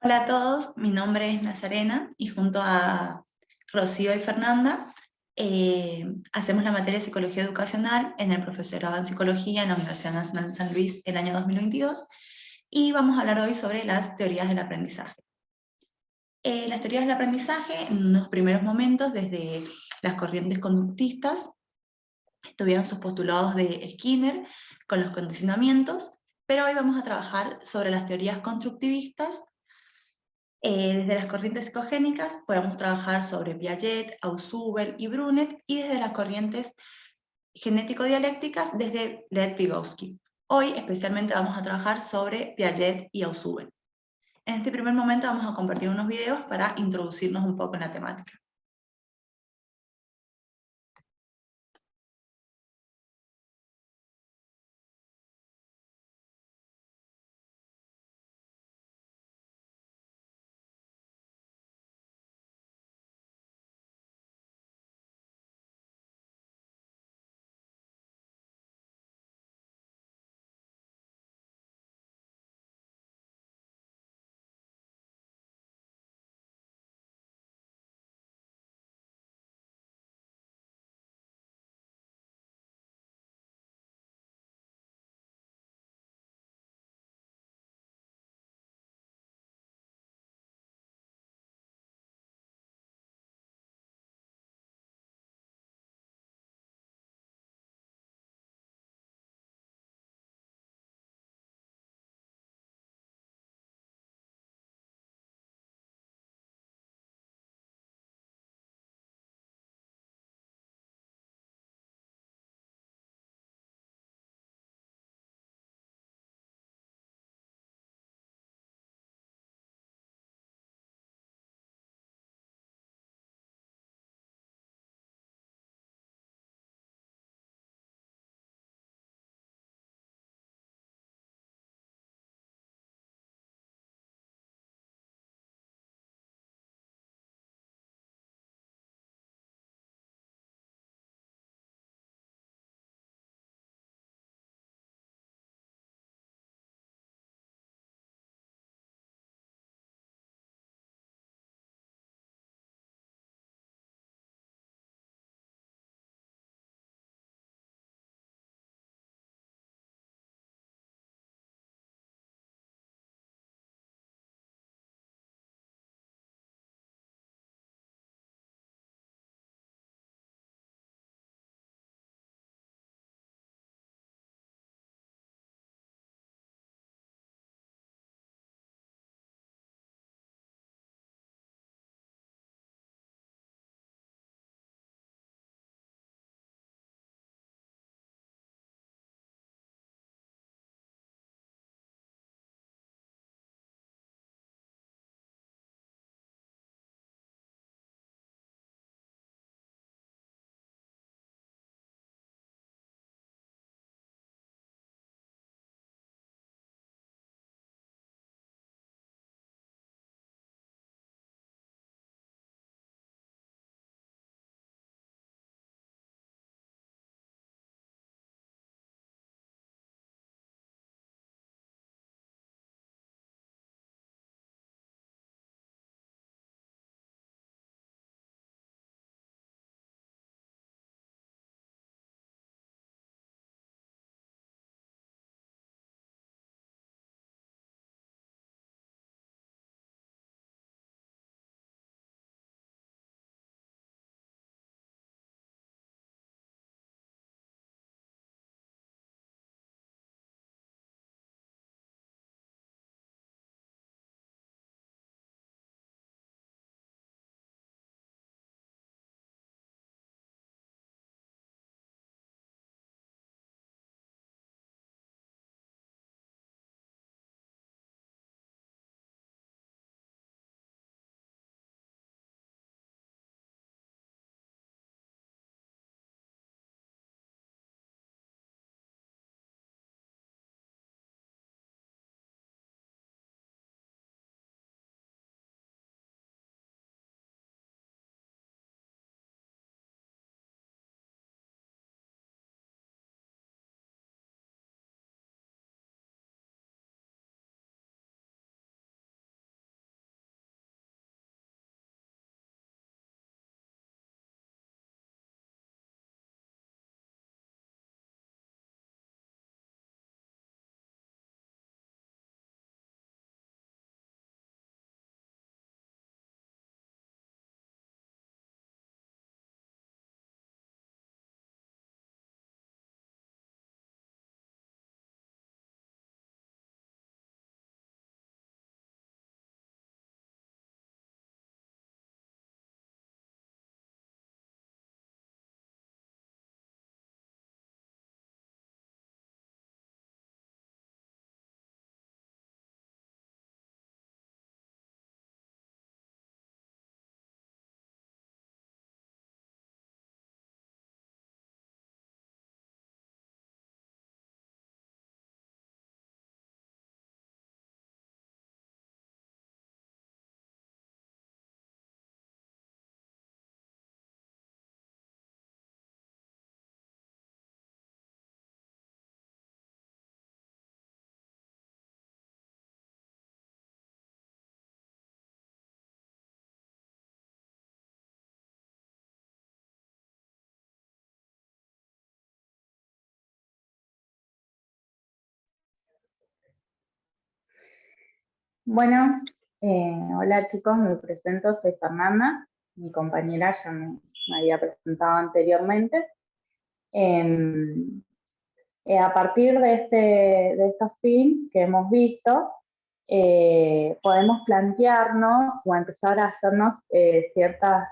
Hola a todos, mi nombre es Nazarena y junto a Rocío y Fernanda hacemos la materia de Psicología Educacional en el profesorado en Psicología en la Universidad Nacional de San Luis el año 2022 y vamos a hablar hoy sobre las teorías del aprendizaje. Las teorías del aprendizaje en los primeros momentos, desde las corrientes conductistas, tuvieron sus postulados de Skinner con los condicionamientos, pero hoy vamos a trabajar sobre las teorías constructivistas. Desde las corrientes psicogénicas podemos trabajar sobre Piaget, Ausubel y Brunet, y desde las corrientes genético-dialécticas desde Lev-Vygotsky. Hoy especialmente vamos a trabajar sobre Piaget y Ausubel. En este primer momento vamos a compartir unos videos para introducirnos un poco en la temática. Bueno, hola chicos, me presento, soy Fernanda, mi compañera ya me había presentado anteriormente. Em, a partir de estos films que hemos visto, podemos plantearnos o empezar a hacernos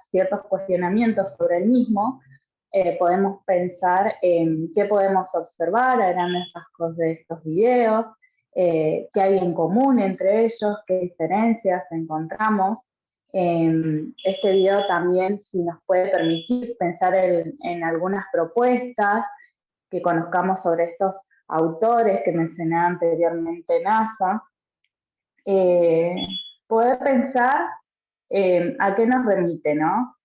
ciertos cuestionamientos sobre el mismo. Podemos pensar en qué podemos observar a grandes rasgos de estos videos, qué hay en común entre ellos, qué diferencias encontramos. Este video también si nos puede permitir pensar en algunas propuestas que conozcamos sobre estos autores que mencioné anteriormente, NASA, eh, poder pensar a qué nos remite, ¿no?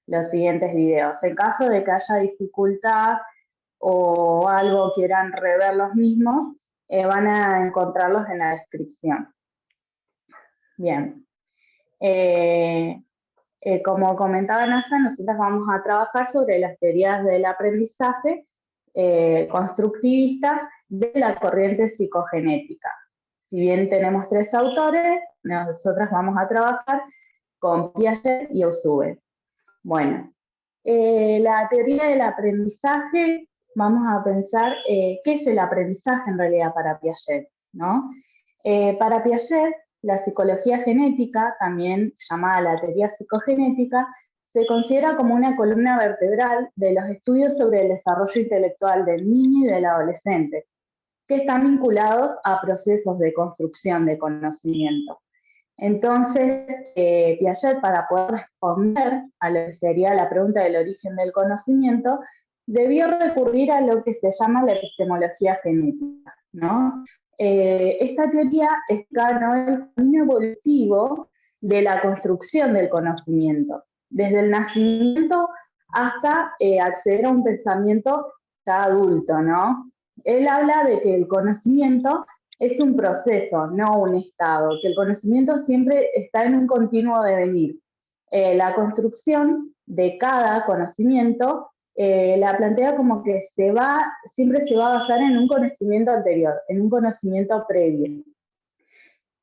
Los siguientes videos. En caso de que haya dificultad o algo quieran rever los mismos, van a encontrarlos en la descripción. Bien. Como comentaba NASA, nosotros vamos a trabajar sobre las teorías del aprendizaje constructivistas de la corriente psicogenética. Si bien tenemos tres autores, nosotros vamos a trabajar con Piaget y Ausubel. Bueno, la teoría del aprendizaje, vamos a pensar qué es el aprendizaje en realidad para Piaget, ¿no? Para Piaget, la psicología genética, también llamada la teoría psicogenética, se considera como una columna vertebral de los estudios sobre el desarrollo intelectual del niño y del adolescente, que están vinculados a procesos de construcción de conocimiento. Entonces, Piaget, para poder responder a lo que sería la pregunta del origen del conocimiento, debió recurrir a lo que se llama la epistemología genética, ¿no? Esta teoría explora el camino evolutivo de la construcción del conocimiento, desde el nacimiento hasta acceder a un pensamiento ya adulto, ¿no? Él habla de que el conocimiento es un proceso, no un estado, que el conocimiento siempre está en un continuo devenir. La construcción de cada conocimiento la plantea como que siempre se va a basar en un conocimiento anterior, en un conocimiento previo,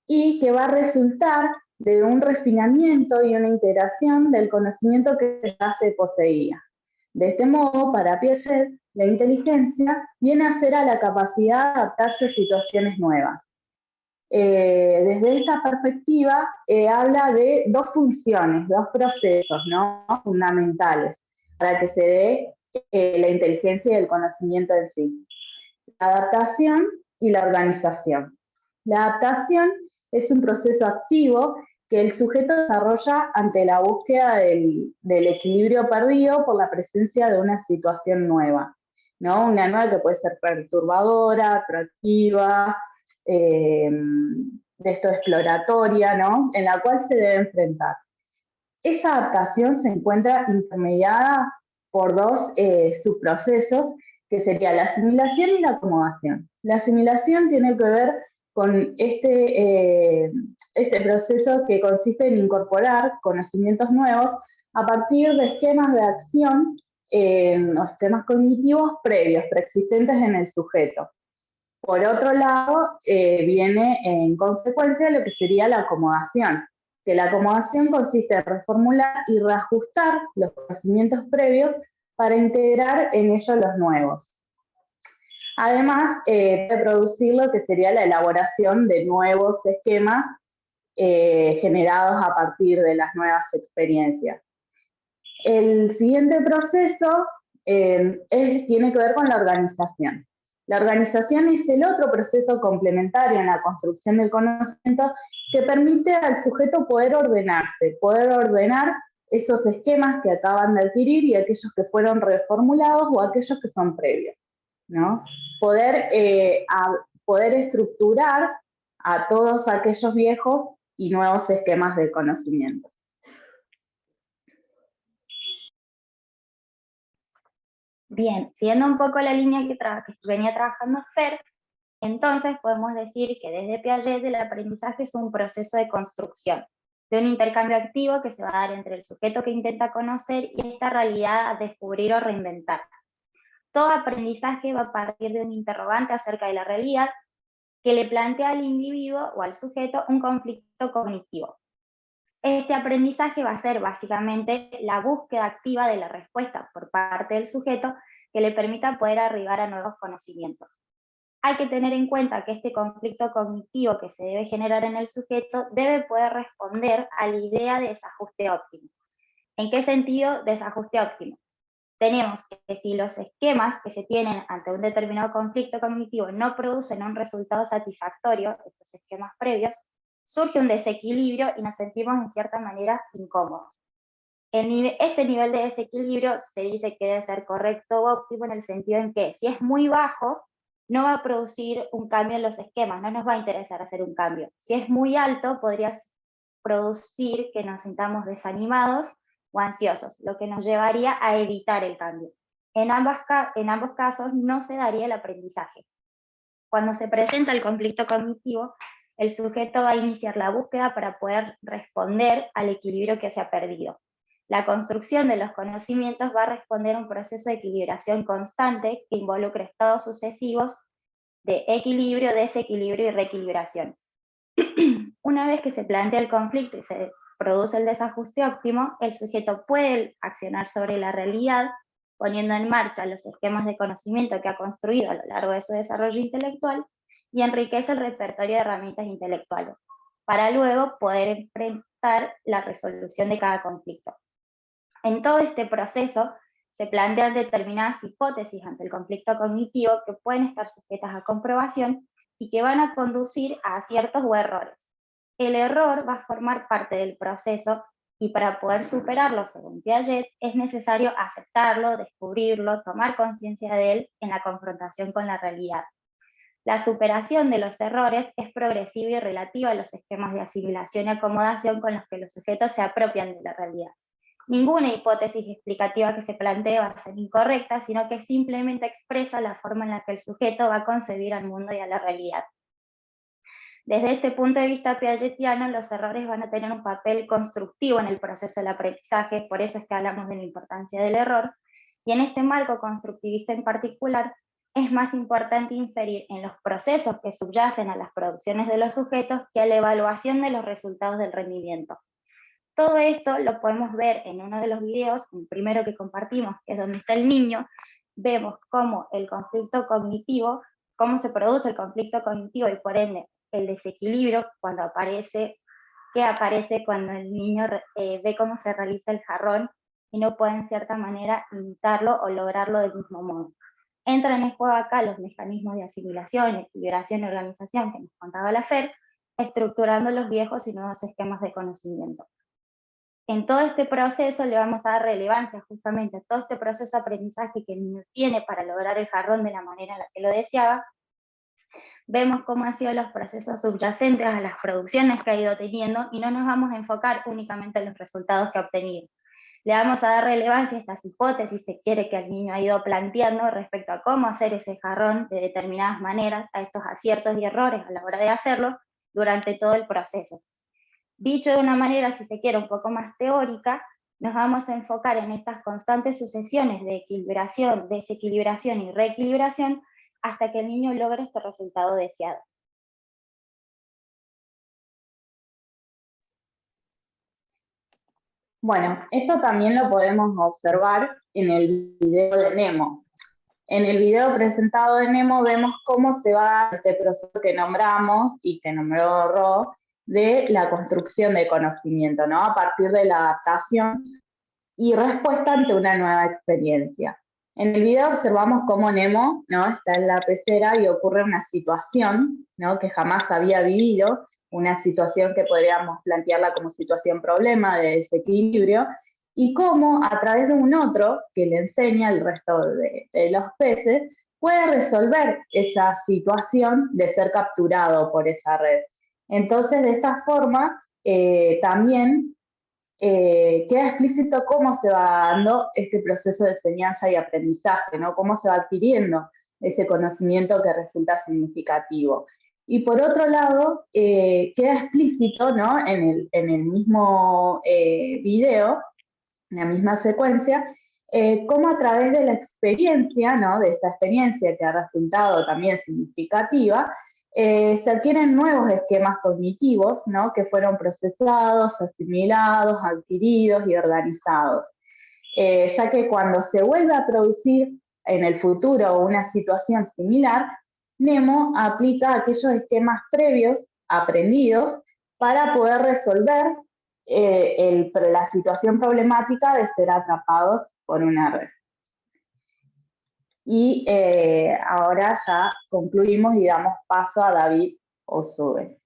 y que va a resultar de un refinamiento y una integración del conocimiento que ya se poseía. De este modo, para Piaget, la inteligencia viene a ser a la capacidad de adaptarse a situaciones nuevas. Desde esta perspectiva, habla de dos funciones, dos procesos, ¿no? Fundamentales para que se dé la inteligencia y el conocimiento en sí. La adaptación y la organización. La adaptación es un proceso activo que el sujeto desarrolla ante la búsqueda del equilibrio perdido por la presencia de una situación nueva, ¿no? Una nueva que puede ser perturbadora, atractiva, de esto exploratoria, ¿no? En la cual se debe enfrentar. Esa adaptación se encuentra intermediada por dos subprocesos, que sería la asimilación y la acomodación. La asimilación tiene que ver con este proceso que consiste en incorporar conocimientos nuevos a partir de esquemas de acción o esquemas cognitivos previos, preexistentes en el sujeto. Por otro lado, viene en consecuencia lo que sería la acomodación, que la acomodación consiste en reformular y reajustar los conocimientos previos para integrar en ellos los nuevos. Además, de producir lo que sería la elaboración de nuevos esquemas generados a partir de las nuevas experiencias. El siguiente proceso tiene que ver con la organización. La organización es el otro proceso complementario en la construcción del conocimiento que permite al sujeto poder ordenarse, poder ordenar esos esquemas que acaban de adquirir y aquellos que fueron reformulados o aquellos que son previos, ¿no? Poder estructurar a todos aquellos viejos y nuevos esquemas de conocimiento. Bien, siguiendo un poco la línea que venía trabajando Fer, entonces podemos decir que desde Piaget el aprendizaje es un proceso de construcción, de un intercambio activo que se va a dar entre el sujeto que intenta conocer y esta realidad a descubrir o reinventar. Todo aprendizaje va a partir de un interrogante acerca de la realidad que le plantea al individuo o al sujeto un conflicto cognitivo. Este aprendizaje va a ser básicamente la búsqueda activa de la respuesta por parte del sujeto que le permita poder arribar a nuevos conocimientos. Hay que tener en cuenta que este conflicto cognitivo que se debe generar en el sujeto debe poder responder a la idea de desajuste óptimo. ¿En qué sentido desajuste óptimo? Tenemos que si los esquemas que se tienen ante un determinado conflicto cognitivo no producen un resultado satisfactorio, estos esquemas previos, surge un desequilibrio y nos sentimos en cierta manera incómodos. Este nivel de desequilibrio se dice que debe ser correcto o óptimo en el sentido en que si es muy bajo, no va a producir un cambio en los esquemas, no nos va a interesar hacer un cambio. Si es muy alto, podría producir que nos sintamos desanimados o ansiosos, lo que nos llevaría a evitar el cambio. En ambos casos no se daría el aprendizaje. Cuando se presenta el conflicto cognitivo, el sujeto va a iniciar la búsqueda para poder responder al equilibrio que se ha perdido. La construcción de los conocimientos va a responder a un proceso de equilibración constante que involucra estados sucesivos de equilibrio, desequilibrio y reequilibración. Una vez que se plantea el conflicto y se produce el desajuste óptimo, el sujeto puede accionar sobre la realidad, poniendo en marcha los esquemas de conocimiento que ha construido a lo largo de su desarrollo intelectual y enriquece el repertorio de herramientas intelectuales, para luego poder enfrentar la resolución de cada conflicto. En todo este proceso se plantean determinadas hipótesis ante el conflicto cognitivo que pueden estar sujetas a comprobación y que van a conducir a aciertos o errores. El error va a formar parte del proceso y para poder superarlo, según Piaget, es necesario aceptarlo, descubrirlo, tomar conciencia de él en la confrontación con la realidad. La superación de los errores es progresiva y relativa a los esquemas de asimilación y acomodación con los que los sujetos se apropian de la realidad. Ninguna hipótesis explicativa que se plantee va a ser incorrecta, sino que simplemente expresa la forma en la que el sujeto va a concebir al mundo y a la realidad. Desde este punto de vista piagetiano, los errores van a tener un papel constructivo en el proceso del aprendizaje, por eso es que hablamos de la importancia del error, y en este marco constructivista en particular, es más importante inferir en los procesos que subyacen a las producciones de los sujetos que a la evaluación de los resultados del rendimiento. Todo esto lo podemos ver en uno de los videos, el primero que compartimos, que es donde está el niño. Vemos cómo el conflicto cognitivo, cómo se produce el conflicto cognitivo y por ende el desequilibrio cuando aparece, que aparece cuando el niño ve cómo se realiza el jarrón y no puede en cierta manera imitarlo o lograrlo del mismo modo. Entran en juego acá los mecanismos de asimilación, equilibración y organización que nos contaba la Fer, estructurando los viejos y nuevos esquemas de conocimiento. En todo este proceso le vamos a dar relevancia justamente a todo este proceso de aprendizaje que el niño tiene para lograr el jarrón de la manera en la que lo deseaba. Vemos cómo han sido los procesos subyacentes a las producciones que ha ido teniendo y no nos vamos a enfocar únicamente en los resultados que ha obtenido. Le vamos a dar relevancia a estas hipótesis que quiere que el niño ha ido planteando respecto a cómo hacer ese jarrón de determinadas maneras, a estos aciertos y errores a la hora de hacerlo durante todo el proceso. Dicho de una manera, si se quiere, un poco más teórica, nos vamos a enfocar en estas constantes sucesiones de equilibración, desequilibración y reequilibración hasta que el niño logre este resultado deseado. Bueno, esto también lo podemos observar en el video de Nemo. En el video presentado de Nemo vemos cómo se va este proceso que nombramos y que nombró Ro, de la construcción de conocimiento, ¿no? A partir de la adaptación y respuesta ante una nueva experiencia. En el video observamos cómo Nemo, ¿no? Está en la pecera y ocurre una situación, ¿no? Que jamás había vivido, una situación que podríamos plantearla como situación problema de desequilibrio, y cómo a través de un otro que le enseña al resto de los peces, puede resolver esa situación de ser capturado por esa red. Entonces, de esta forma, también queda explícito cómo se va dando este proceso de enseñanza y aprendizaje, ¿no? Cómo se va adquiriendo ese conocimiento que resulta significativo. Y por otro lado, queda explícito, ¿no? en el mismo video, en la misma secuencia, cómo a través de la experiencia, ¿no? De esa experiencia que ha resultado también significativa, se adquieren nuevos esquemas cognitivos, ¿no? Que fueron procesados, asimilados, adquiridos y organizados. Ya que cuando se vuelve a producir en el futuro una situación similar, Nemo aplica aquellos esquemas previos aprendidos para poder resolver la situación problemática de ser atrapados por una red. Y ahora ya concluimos y damos paso a David Osube.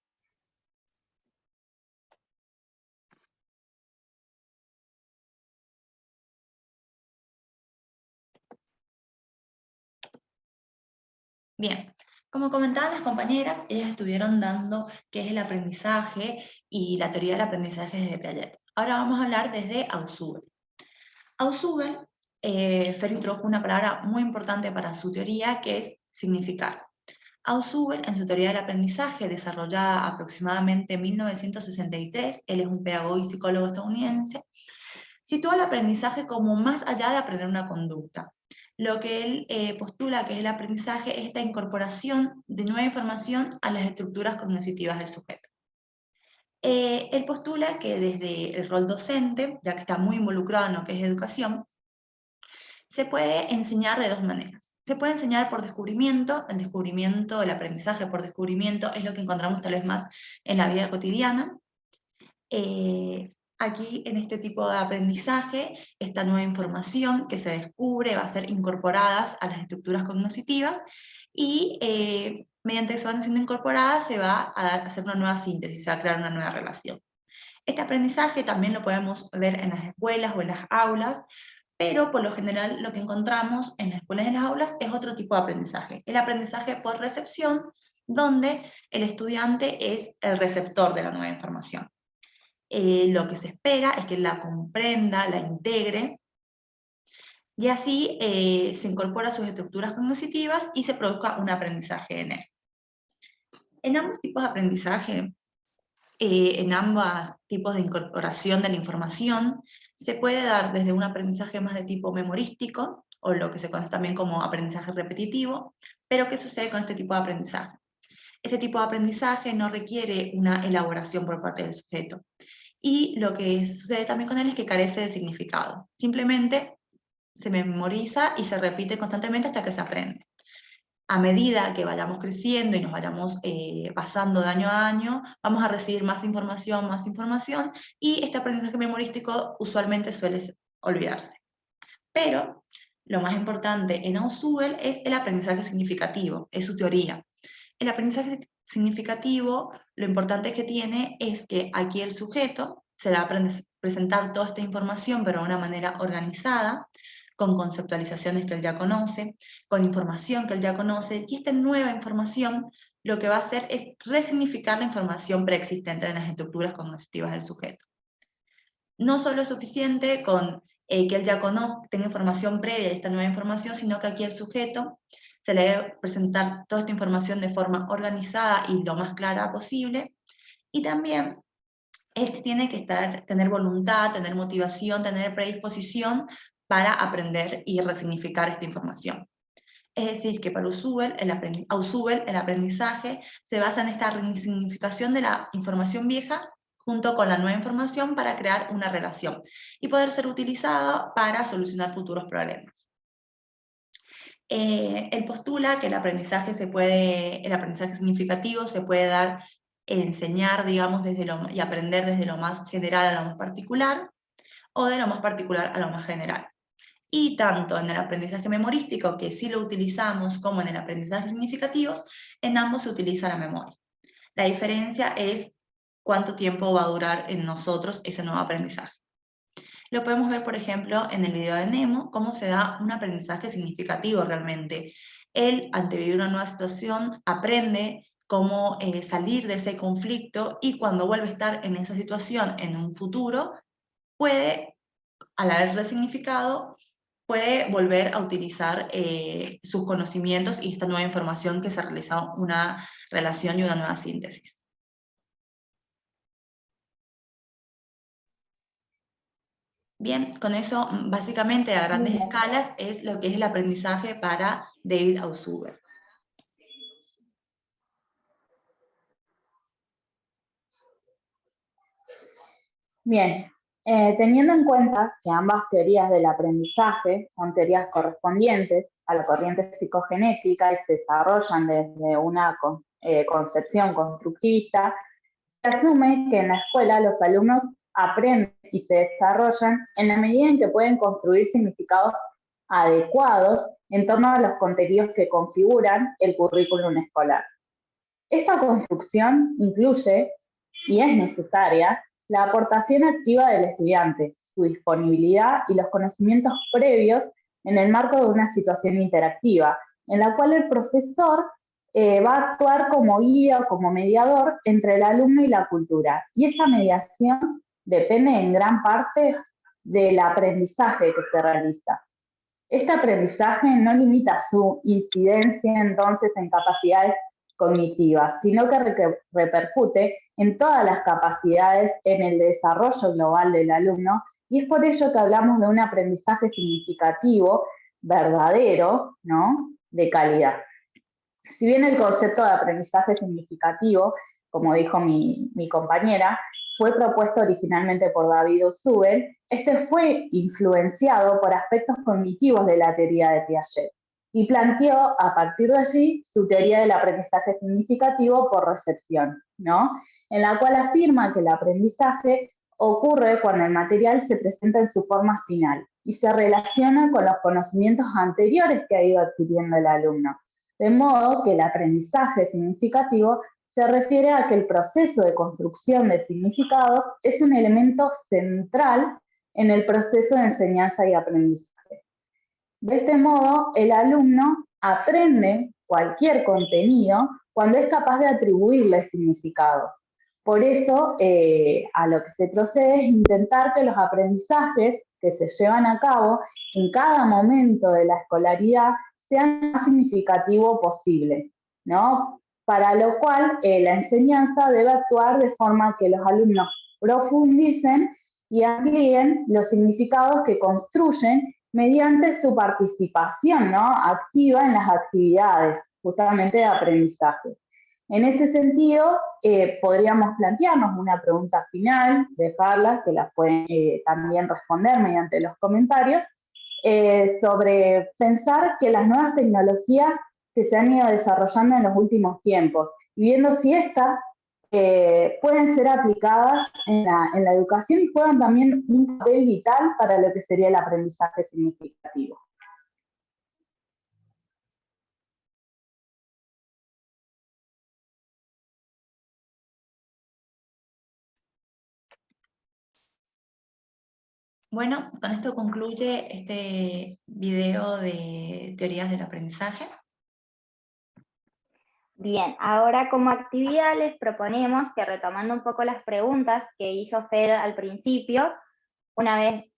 Bien, como comentaban las compañeras, ellas estuvieron dando qué es el aprendizaje y la teoría del aprendizaje desde Piaget. Ahora vamos a hablar desde Ausubel. Ausubel, Fer introdujo una palabra muy importante para su teoría, que es significar. Ausubel, en su teoría del aprendizaje, desarrollada aproximadamente en 1963, él es un pedagogo y psicólogo estadounidense, sitúa el aprendizaje como más allá de aprender una conducta. Lo que él postula que es el aprendizaje es esta incorporación de nueva información a las estructuras cognitivas del sujeto. Él postula que desde el rol docente, ya que está muy involucrado en lo que es educación, se puede enseñar de dos maneras. Se puede enseñar por descubrimiento, el aprendizaje por descubrimiento es lo que encontramos tal vez más en la vida cotidiana. Aquí en este tipo de aprendizaje, esta nueva información que se descubre va a ser incorporada a las estructuras cognitivas y mediante que se van siendo incorporadas se va a hacer una nueva síntesis, se va a crear una nueva relación. Este aprendizaje también lo podemos ver en las escuelas o en las aulas, pero por lo general lo que encontramos en las escuelas y en las aulas es otro tipo de aprendizaje. El aprendizaje por recepción, donde el estudiante es el receptor de la nueva información. Lo que se espera es que la comprenda, la integre, y así se incorpora a sus estructuras cognitivas y se produzca un aprendizaje en él. En ambos tipos de aprendizaje, en ambos tipos de incorporación de la información, se puede dar desde un aprendizaje más de tipo memorístico, o lo que se conoce también como aprendizaje repetitivo, pero ¿qué sucede con este tipo de aprendizaje? Este tipo de aprendizaje no requiere una elaboración por parte del sujeto. Y lo que sucede también con él es que carece de significado. Simplemente se memoriza y se repite constantemente hasta que se aprende. A medida que vayamos creciendo y nos vayamos pasando de año a año, vamos a recibir más información, y este aprendizaje memorístico usualmente suele olvidarse. Pero lo más importante en Ausubel es el aprendizaje significativo, es su teoría. El aprendizaje significativo, lo importante que tiene es que aquí el sujeto se va a presentar toda esta información, pero de una manera organizada, con conceptualizaciones que él ya conoce, con información que él ya conoce, y esta nueva información lo que va a hacer es resignificar la información preexistente de las estructuras cognitivas del sujeto. No solo es suficiente con que él ya tenga información previa de esta nueva información, sino que aquí el sujeto se le debe presentar toda esta información de forma organizada y lo más clara posible, y también él tiene que tener voluntad, tener motivación, tener predisposición para aprender y resignificar esta información. Es decir, que para Ausubel el aprendizaje se basa en esta resignificación de la información vieja junto con la nueva información para crear una relación y poder ser utilizada para solucionar futuros problemas. Él postula que el aprendizaje significativo se puede dar, enseñar, digamos, y aprender desde lo más general a lo más particular, o de lo más particular a lo más general. Y tanto en el aprendizaje memorístico, que sí lo utilizamos, como en el aprendizaje significativo, en ambos se utiliza la memoria. La diferencia es cuánto tiempo va a durar en nosotros ese nuevo aprendizaje. Lo podemos ver, por ejemplo, en el video de Nemo, cómo se da un aprendizaje significativo realmente. Él, ante vivir una nueva situación, aprende cómo salir de ese conflicto, y cuando vuelve a estar en esa situación en un futuro, puede, al haber resignificado, puede volver a utilizar sus conocimientos y esta nueva información que se ha realizado una relación y una nueva síntesis. Bien, con eso básicamente a grandes escalas es lo que es el aprendizaje para David Ausubel. Bien, teniendo en cuenta que ambas teorías del aprendizaje son teorías correspondientes a la corriente psicogenética y se desarrollan desde una concepción constructivista, se asume que en la escuela los alumnos aprenden y se desarrollan en la medida en que pueden construir significados adecuados en torno a los contenidos que configuran el currículum escolar. Esta construcción incluye, y es necesaria, la aportación activa del estudiante, su disponibilidad y los conocimientos previos en el marco de una situación interactiva, en la cual el profesor va a actuar como guía o como mediador entre el alumno y la cultura. Y esa mediación depende en gran parte del aprendizaje que se realiza. Este aprendizaje no limita su incidencia entonces en capacidades cognitivas, sino que repercute en todas las capacidades en el desarrollo global del alumno, y es por ello que hablamos de un aprendizaje significativo, verdadero, ¿no?, de calidad. Si bien el concepto de aprendizaje significativo, como dijo mi compañera, fue propuesto originalmente por David Ausubel, este fue influenciado por aspectos cognitivos de la teoría de Piaget y planteó a partir de allí su teoría del aprendizaje significativo por recepción, ¿no?, en la cual afirma que el aprendizaje ocurre cuando el material se presenta en su forma final y se relaciona con los conocimientos anteriores que ha ido adquiriendo el alumno. De modo que el aprendizaje significativo se refiere a que el proceso de construcción de significados es un elemento central en el proceso de enseñanza y aprendizaje. De este modo, el alumno aprende cualquier contenido cuando es capaz de atribuirle significado. Por eso, a lo que se procede es intentar que los aprendizajes que se llevan a cabo en cada momento de la escolaridad sean lo más significativo posible, ¿no? Para lo cual la enseñanza debe actuar de forma que los alumnos profundicen y amplíen los significados que construyen mediante su participación, ¿no?, activa en las actividades justamente de aprendizaje. En ese sentido, podríamos plantearnos una pregunta final, dejarlas, que las pueden también responder mediante los comentarios, sobre pensar que las nuevas tecnologías que se han ido desarrollando en los últimos tiempos, y viendo si estas pueden ser aplicadas en la educación y juegan también un papel vital para lo que sería el aprendizaje significativo. Bueno, con esto concluye este video de teorías del aprendizaje. Bien, ahora como actividad les proponemos que, retomando un poco las preguntas que hizo Fed al principio, una vez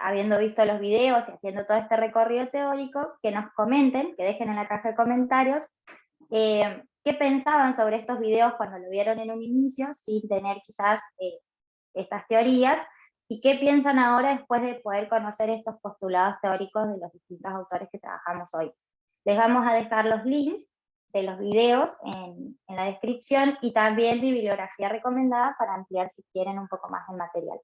habiendo visto los videos y haciendo todo este recorrido teórico, que nos comenten, que dejen en la caja de comentarios qué pensaban sobre estos videos cuando lo vieron en un inicio, sin tener quizás estas teorías, y qué piensan ahora después de poder conocer estos postulados teóricos de los distintos autores que trabajamos hoy. Les vamos a dejar los links de los videos en la descripción y también bibliografía recomendada para ampliar si quieren un poco más el material.